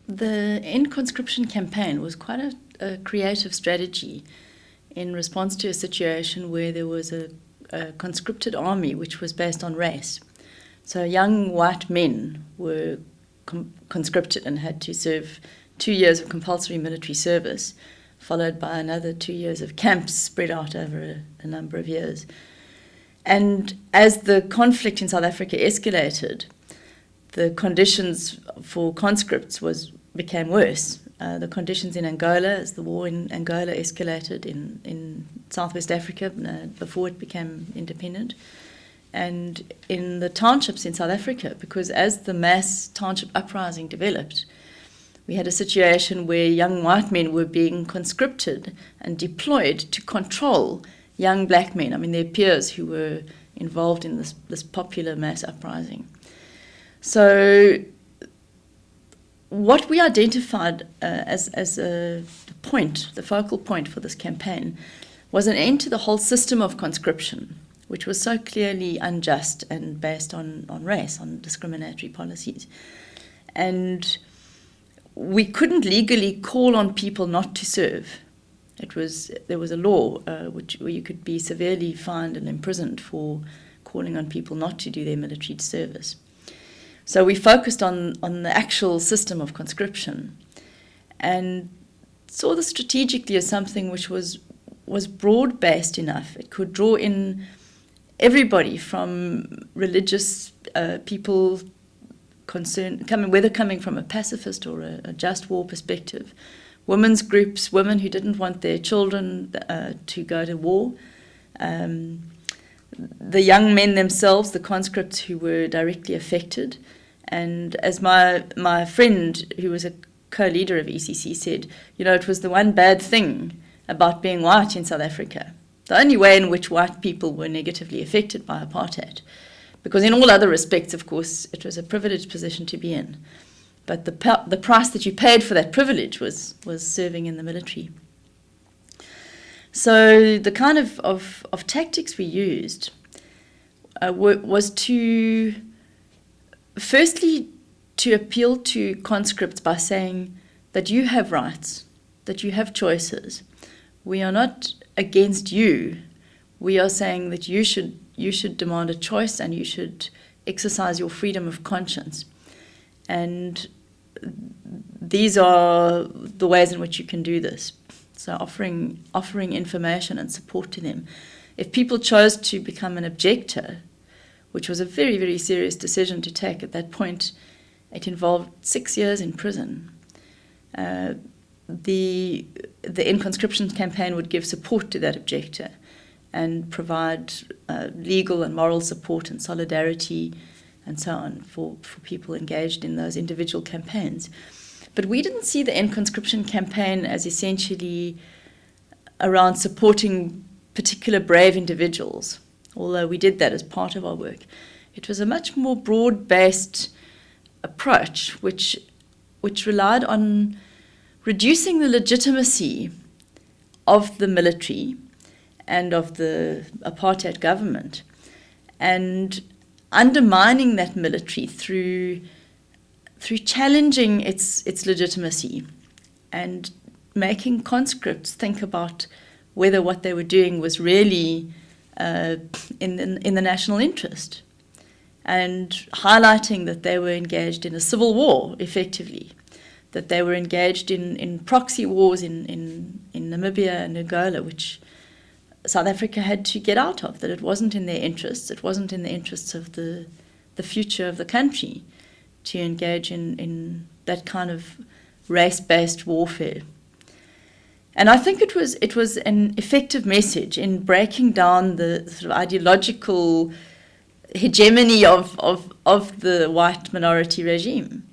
the End Conscription Campaign was quite a creative strategy in response to a situation where there was a conscripted army which was based on race. So young white men were conscripted and had to serve 2 years of compulsory military service, followed by another 2 years of camps spread out over a number of years. And as the conflict in South Africa escalated, the conditions for conscripts became worse. The conditions in Angola, as the war in Angola escalated in Southwest Africa before it became independent, and in the townships in South Africa, because as the mass township uprising developed, we had a situation where young white men were being conscripted and deployed to control young black men, their peers who were involved in this popular mass uprising. So what we identified as the focal point for this campaign, was an end to the whole system of conscription, which was so clearly unjust and based on race, on discriminatory policies. And we couldn't legally call on people not to serve. There was a law where you could be severely fined and imprisoned for calling on people not to do their military service. So we focused on the actual system of conscription and saw this strategically as something which was broad-based enough. It could draw in everybody from religious people concerned, whether coming from a pacifist or a just war perspective, women's groups, women who didn't want their children to go to war, the young men themselves, the conscripts who were directly affected. And as my friend, who was a co-leader of ECC, said, it was the one bad thing about being white in South Africa, the only way in which white people were negatively affected by apartheid. Because in all other respects, of course, it was a privileged position to be in. But the price that you paid for that privilege was serving in the military. So the kind of tactics we used was to, firstly, to appeal to conscripts by saying that you have rights, that you have choices. We are not against you. We are saying that you should demand a choice and you should exercise your freedom of conscience. And these are the ways in which you can do this. So offering information and support to them. If people chose to become an objector, which was a very, very serious decision to take at that point, it involved 6 years in prison. The End Conscription Campaign would give support to that objector and provide legal and moral support and solidarity and so on for people engaged in those individual campaigns. But we didn't see the End Conscription Campaign as essentially around supporting particular brave individuals, although we did that as part of our work. It was a much more broad-based approach which relied on reducing the legitimacy of the military and of the apartheid government and undermining that military through challenging its legitimacy and making conscripts think about whether what they were doing was really in the national interest, and highlighting that they were engaged in a civil war, effectively, that they were engaged in proxy wars in Namibia and Angola, which South Africa had to get out of, that it wasn't in their interests. It wasn't in the interests of the future of the country to engage in that kind of race-based warfare. And I think it was an effective message in breaking down the sort of ideological hegemony of the white minority regime,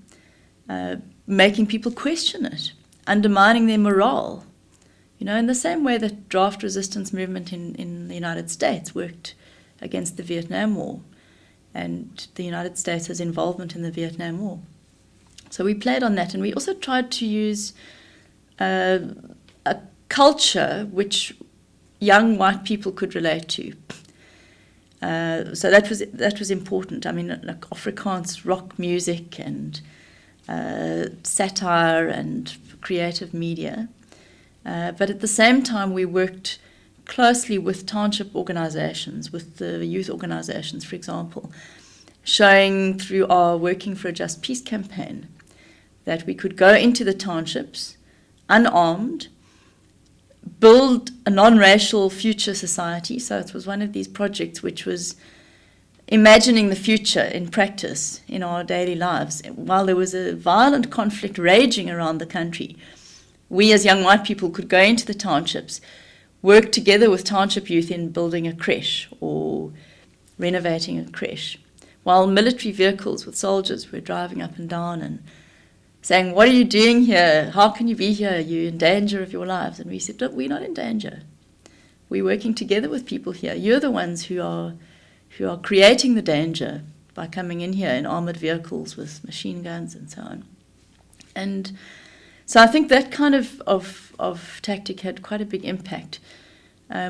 making people question it, undermining their morale. In the same way that draft resistance movement in the United States worked against the Vietnam War and the United States' involvement in the Vietnam War. So we played on that, and we also tried to use a culture which young white people could relate to. So that was important. Like Afrikaans rock music and satire and creative media. But at the same time, we worked closely with township organisations, with the youth organisations, for example, showing through our Working for a Just Peace campaign that we could go into the townships unarmed, build a non-racial future society. So it was one of these projects which was imagining the future in practice in our daily lives. While there was a violent conflict raging around the country, we as young white people could go into the townships, work together with township youth in building a creche or renovating a creche, while military vehicles with soldiers were driving up and down and saying, "What are you doing here? How can you be here? You're in danger of your lives." And we said, "Look, we're not in danger. We're working together with people here. You're the ones who are creating the danger by coming in here in armoured vehicles with machine guns and so on." And so I think that kind of tactic had quite a big impact.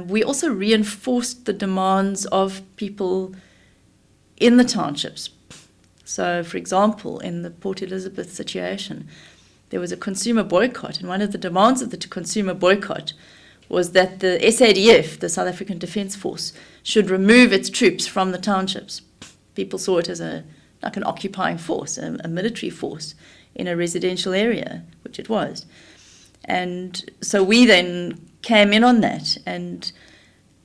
We also reinforced the demands of people in the townships. So, for example, in the Port Elizabeth situation, there was a consumer boycott, and one of the demands of the consumer boycott was that the SADF, the South African Defence Force, should remove its troops from the townships. People saw it as like an occupying force, a military force in a residential area, which it was. And so we then came in on that and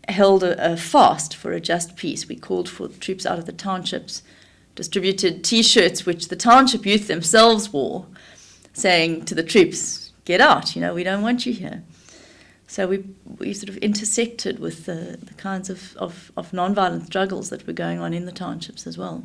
held a fast for a just peace. We called for the troops out of the townships, distributed T-shirts which the township youth themselves wore, saying to the troops, "Get out, we don't want you here." So we sort of intersected with the kinds of non-violent struggles that were going on in the townships as well.